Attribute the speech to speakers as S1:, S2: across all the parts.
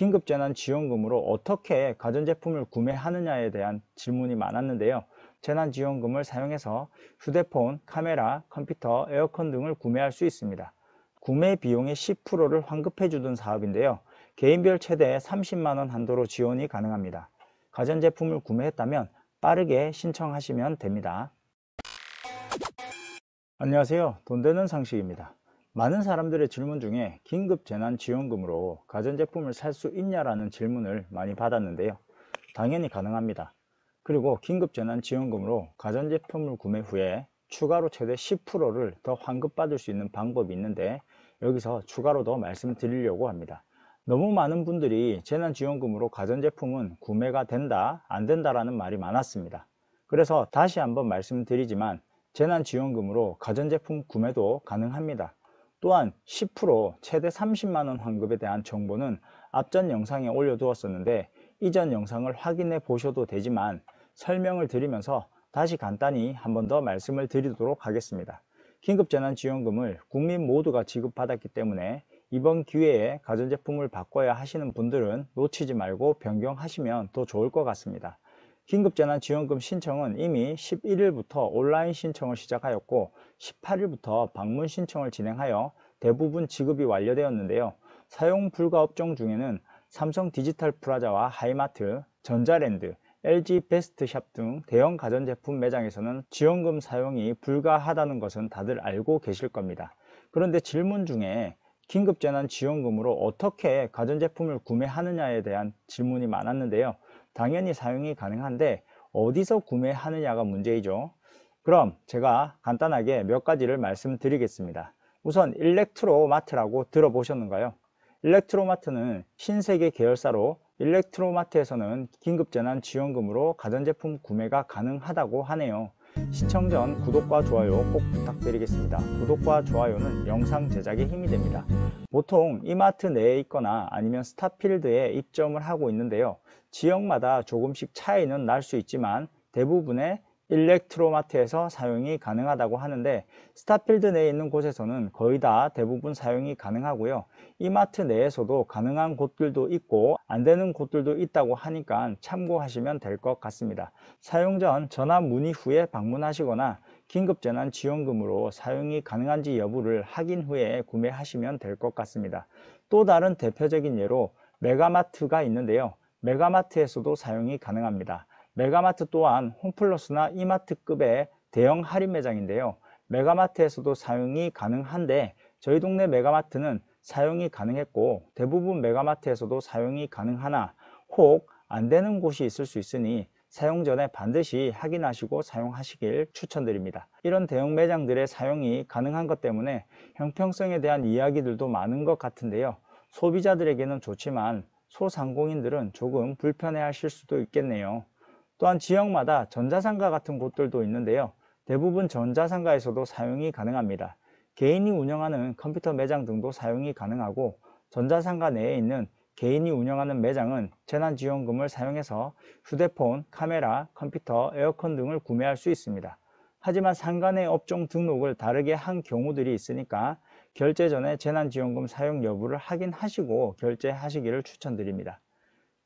S1: 긴급재난지원금으로 어떻게 가전제품을 구매하느냐에 대한 질문이 많았는데요. 재난지원금을 사용해서 휴대폰, 카메라, 컴퓨터, 에어컨 등을 구매할 수 있습니다. 구매 비용의 10%를 환급해 주던 사업인데요. 개인별 최대 30만 원 한도로 지원이 가능합니다. 가전제품을 구매했다면 빠르게 신청하시면 됩니다. 안녕하세요. 돈 되는 상식입니다. 많은 사람들의 질문 중에 긴급재난지원금으로 가전제품을 살 수 있냐라는 질문을 많이 받았는데요. 당연히 가능합니다. 그리고 긴급재난지원금으로 가전제품을 구매 후에 추가로 최대 10%를 더 환급받을 수 있는 방법이 있는데 여기서 추가로 더 말씀드리려고 합니다. 너무 많은 분들이 재난지원금으로 가전제품은 구매가 된다, 안 된다라는 말이 많았습니다. 그래서 다시 한번 말씀드리지만 재난지원금으로 가전제품 구매도 가능합니다. 또한 10% 최대 30만 원 환급에 대한 정보는 앞전 영상에 올려두었었는데 이전 영상을 확인해 보셔도 되지만 설명을 드리면서 다시 간단히 한 번 더 말씀을 드리도록 하겠습니다. 긴급재난지원금을 국민 모두가 지급받았기 때문에 이번 기회에 가전제품을 바꿔야 하시는 분들은 놓치지 말고 변경하시면 더 좋을 것 같습니다. 긴급재난지원금 신청은 이미 11일부터 온라인 신청을 시작하였고 18일부터 방문 신청을 진행하여 대부분 지급이 완료되었는데요. 사용 불가 업종 중에는 삼성 디지털 프라자와 하이마트, 전자랜드, LG 베스트샵 등 대형 가전제품 매장에서는 지원금 사용이 불가하다는 것은 다들 알고 계실 겁니다. 그런데 질문 중에 긴급재난지원금으로 어떻게 가전제품을 구매하느냐에 대한 질문이 많았는데요. 당연히 사용이 가능한데 어디서 구매하느냐가 문제이죠. 그럼 제가 간단하게 몇 가지를 말씀드리겠습니다. 우선 일렉트로마트라고 들어보셨는가요? 일렉트로마트는 신세계 계열사로 일렉트로마트에서는 긴급재난지원금으로 가전제품 구매가 가능하다고 하네요. 시청 전 구독과 좋아요 꼭 부탁드리겠습니다. 구독과 좋아요는 영상 제작에 힘이 됩니다. 보통 이마트 내에 있거나 아니면 스타필드에 입점을 하고 있는데요. 지역마다 조금씩 차이는 날 수 있지만 대부분의 일렉트로마트에서 사용이 가능하다고 하는데 스타필드 내에 있는 곳에서는 거의 다 대부분 사용이 가능하고요. 이마트 내에서도 가능한 곳들도 있고 안 되는 곳들도 있다고 하니까 참고하시면 될 것 같습니다. 사용 전 전화 문의 후에 방문하시거나 긴급재난지원금으로 사용이 가능한지 여부를 확인 후에 구매하시면 될 것 같습니다. 또 다른 대표적인 예로 메가마트가 있는데요. 메가마트에서도 사용이 가능합니다. 메가마트 또한 홈플러스나 이마트급의 대형 할인 매장인데요. 메가마트에서도 사용이 가능한데 저희 동네 메가마트는 사용이 가능했고 대부분 메가마트에서도 사용이 가능하나 혹 안 되는 곳이 있을 수 있으니 사용 전에 반드시 확인하시고 사용하시길 추천드립니다. 이런 대형 매장들의 사용이 가능한 것 때문에 형평성에 대한 이야기들도 많은 것 같은데요. 소비자들에게는 좋지만 소상공인들은 조금 불편해 하실 수도 있겠네요. 또한 지역마다 전자상가 같은 곳들도 있는데요. 대부분 전자상가에서도 사용이 가능합니다. 개인이 운영하는 컴퓨터 매장 등도 사용이 가능하고 전자상가 내에 있는 개인이 운영하는 매장은 재난지원금을 사용해서 휴대폰, 카메라, 컴퓨터, 에어컨 등을 구매할 수 있습니다. 하지만 상가 내 업종 등록을 다르게 한 경우들이 있으니까 결제 전에 재난지원금 사용 여부를 확인하시고 결제하시기를 추천드립니다.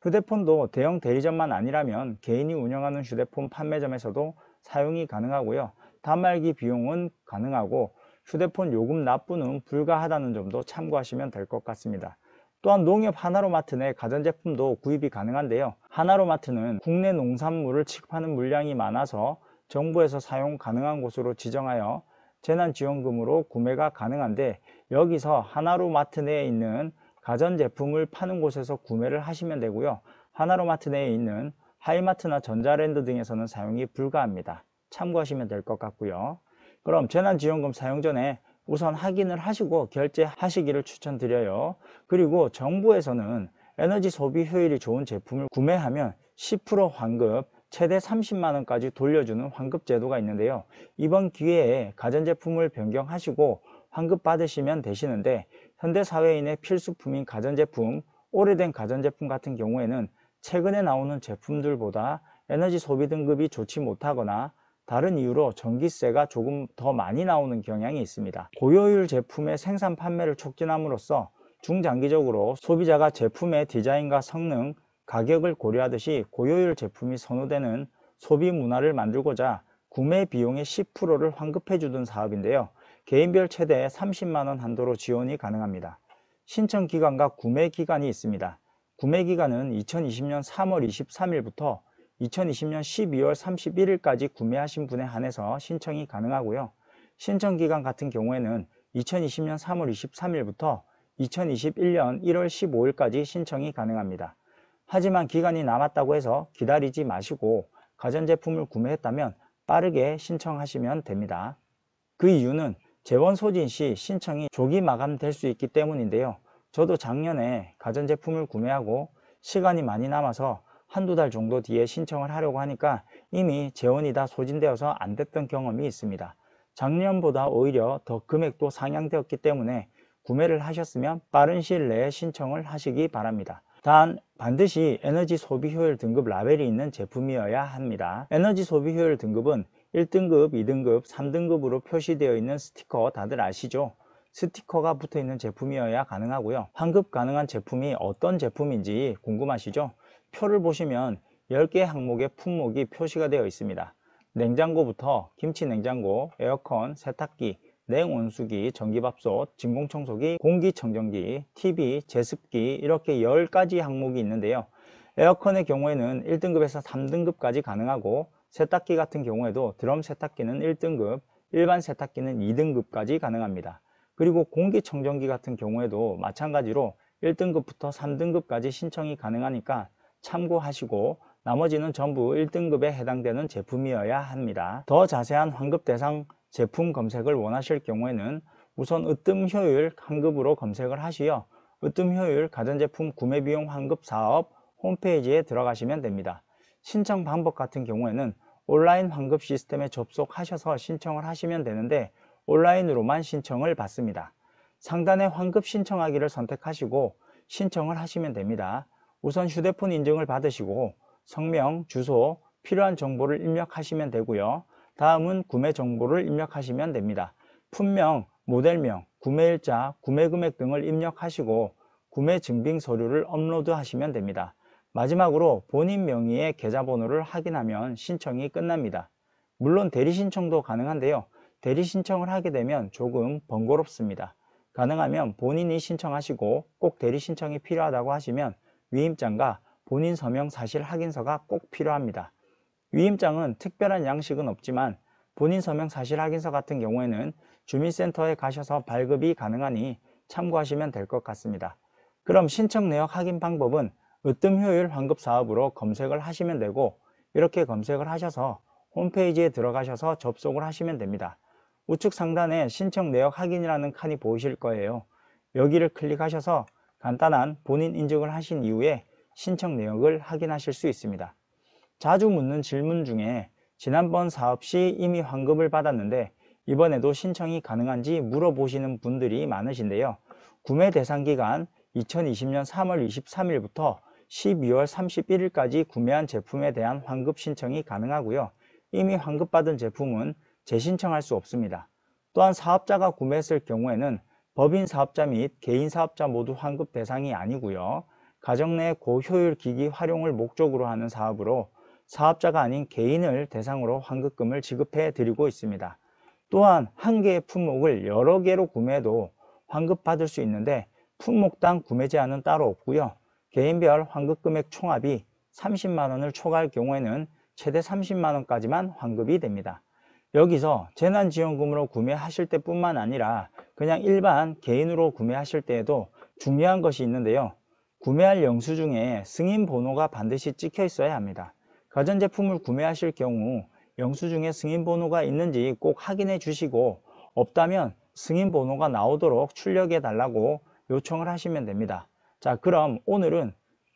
S1: 휴대폰도 대형 대리점만 아니라면 개인이 운영하는 휴대폰 판매점에서도 사용이 가능하고요. 단말기 비용은 가능하고 휴대폰 요금 납부는 불가하다는 점도 참고하시면 될 것 같습니다. 또한 농협 하나로마트 내 가전제품도 구입이 가능한데요. 하나로마트는 국내 농산물을 취급하는 물량이 많아서 정부에서 사용 가능한 곳으로 지정하여 재난지원금으로 구매가 가능한데 여기서 하나로마트 내에 있는 가전제품을 파는 곳에서 구매를 하시면 되고요. 하나로마트 내에 있는 하이마트나 전자랜드 등에서는 사용이 불가합니다. 참고하시면 될 것 같고요. 그럼 재난지원금 사용 전에 우선 확인을 하시고 결제하시기를 추천드려요. 그리고 정부에서는 에너지 소비 효율이 좋은 제품을 구매하면 10% 환급, 최대 30만 원까지 돌려주는 환급 제도가 있는데요. 이번 기회에 가전제품을 변경하시고 환급 받으시면 되시는데 현대사회인의 필수품인 가전제품, 오래된 가전제품 같은 경우에는 최근에 나오는 제품들보다 에너지 소비 등급이 좋지 못하거나 다른 이유로 전기세가 조금 더 많이 나오는 경향이 있습니다. 고효율 제품의 생산 판매를 촉진함으로써 중장기적으로 소비자가 제품의 디자인과 성능, 가격을 고려하듯이 고효율 제품이 선호되는 소비 문화를 만들고자 구매 비용의 10%를 환급해 주던 사업인데요. 개인별 최대 30만원 한도로 지원이 가능합니다. 신청 기간과 구매 기간이 있습니다. 구매 기간은 2020년 3월 23일부터 2020년 12월 31일까지 구매하신 분에 한해서 신청이 가능하고요. 신청 기간 같은 경우에는 2020년 3월 23일부터 2021년 1월 15일까지 신청이 가능합니다. 하지만 기간이 남았다고 해서 기다리지 마시고 가전제품을 구매했다면 빠르게 신청하시면 됩니다. 그 이유는 재원 소진 시 신청이 조기 마감될 수 있기 때문인데요. 저도 작년에 가전제품을 구매하고 시간이 많이 남아서 한두 달 정도 뒤에 신청을 하려고 하니까 이미 재원이 다 소진되어서 안 됐던 경험이 있습니다. 작년보다 오히려 더 금액도 상향되었기 때문에 구매를 하셨으면 빠른 시일 내에 신청을 하시기 바랍니다. 단 반드시 에너지 소비 효율 등급 라벨이 있는 제품이어야 합니다. 에너지 소비 효율 등급은 1등급, 2등급, 3등급으로 표시되어 있는 스티커 다들 아시죠? 스티커가 붙어 있는 제품이어야 가능하고요. 환급 가능한 제품이 어떤 제품인지 궁금하시죠? 표를 보시면 10개 항목의 품목이 표시가 되어 있습니다. 냉장고부터 김치 냉장고, 에어컨, 세탁기, 냉온수기, 전기밥솥, 진공청소기, 공기청정기, TV, 제습기 이렇게 10가지 항목이 있는데요. 에어컨의 경우에는 1등급에서 3등급까지 가능하고 세탁기 같은 경우에도 드럼 세탁기는 1등급, 일반 세탁기는 2등급까지 가능합니다. 그리고 공기청정기 같은 경우에도 마찬가지로 1등급부터 3등급까지 신청이 가능하니까 참고하시고 나머지는 전부 1등급에 해당되는 제품이어야 합니다. 더 자세한 환급 대상 제품 검색을 원하실 경우에는 우선 으뜸 효율 환급으로 검색을 하시어 으뜸 효율 가전제품 구매비용 환급 사업 홈페이지에 들어가시면 됩니다. 신청 방법 같은 경우에는 온라인 환급 시스템에 접속하셔서 신청을 하시면 되는데 온라인으로만 신청을 받습니다. 상단에 환급 신청하기를 선택하시고 신청을 하시면 됩니다. 우선 휴대폰 인증을 받으시고 성명, 주소, 필요한 정보를 입력하시면 되고요. 다음은 구매 정보를 입력하시면 됩니다. 품명, 모델명, 구매일자, 구매금액 등을 입력하시고 구매 증빙 서류를 업로드 하시면 됩니다. 마지막으로 본인 명의의 계좌번호를 확인하면 신청이 끝납니다. 물론 대리 신청도 가능한데요. 대리 신청을 하게 되면 조금 번거롭습니다. 가능하면 본인이 신청하시고 꼭 대리 신청이 필요하다고 하시면 위임장과 본인 서명 사실 확인서가 꼭 필요합니다. 위임장은 특별한 양식은 없지만 본인 서명 사실 확인서 같은 경우에는 주민센터에 가셔서 발급이 가능하니 참고하시면 될 것 같습니다. 그럼 신청 내역 확인 방법은 으뜸 효율 환급 사업으로 검색을 하시면 되고 이렇게 검색을 하셔서 홈페이지에 들어가셔서 접속을 하시면 됩니다. 우측 상단에 신청 내역 확인이라는 칸이 보이실 거예요. 여기를 클릭하셔서 간단한 본인 인증을 하신 이후에 신청 내역을 확인하실 수 있습니다. 자주 묻는 질문 중에 지난번 사업 시 이미 환급을 받았는데 이번에도 신청이 가능한지 물어보시는 분들이 많으신데요. 구매 대상 기간 2020년 3월 23일부터 12월 31일까지 구매한 제품에 대한 환급 신청이 가능하고요. 이미 환급받은 제품은 재신청할 수 없습니다. 또한 사업자가 구매했을 경우에는 법인 사업자 및 개인 사업자 모두 환급 대상이 아니고요. 가정 내 고효율 기기 활용을 목적으로 하는 사업으로 사업자가 아닌 개인을 대상으로 환급금을 지급해 드리고 있습니다. 또한 한 개의 품목을 여러 개로 구매해도 환급받을 수 있는데 품목당 구매 제한은 따로 없고요. 개인별 환급금액 총합이 30만원을 초과할 경우에는 최대 30만원까지만 환급이 됩니다. 여기서 재난지원금으로 구매하실 때뿐만 아니라 그냥 일반 개인으로 구매하실 때에도 중요한 것이 있는데요. 구매할 영수증에 승인번호가 반드시 찍혀 있어야 합니다. 가전제품을 구매하실 경우 영수증에 승인번호가 있는지 꼭 확인해 주시고 없다면 승인번호가 나오도록 출력해 달라고 요청을 하시면 됩니다. 자, 그럼 오늘은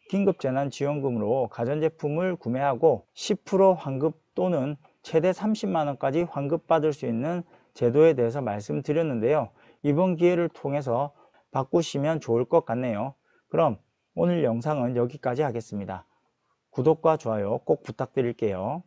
S1: 긴급재난지원금으로 가전제품을 구매하고 10% 환급 또는 최대 30만원까지 환급받을 수 있는 제도에 대해서 말씀드렸는데요. 이번 기회를 통해서 바꾸시면 좋을 것 같네요. 그럼 오늘 영상은 여기까지 하겠습니다. 구독과 좋아요 꼭 부탁드릴게요.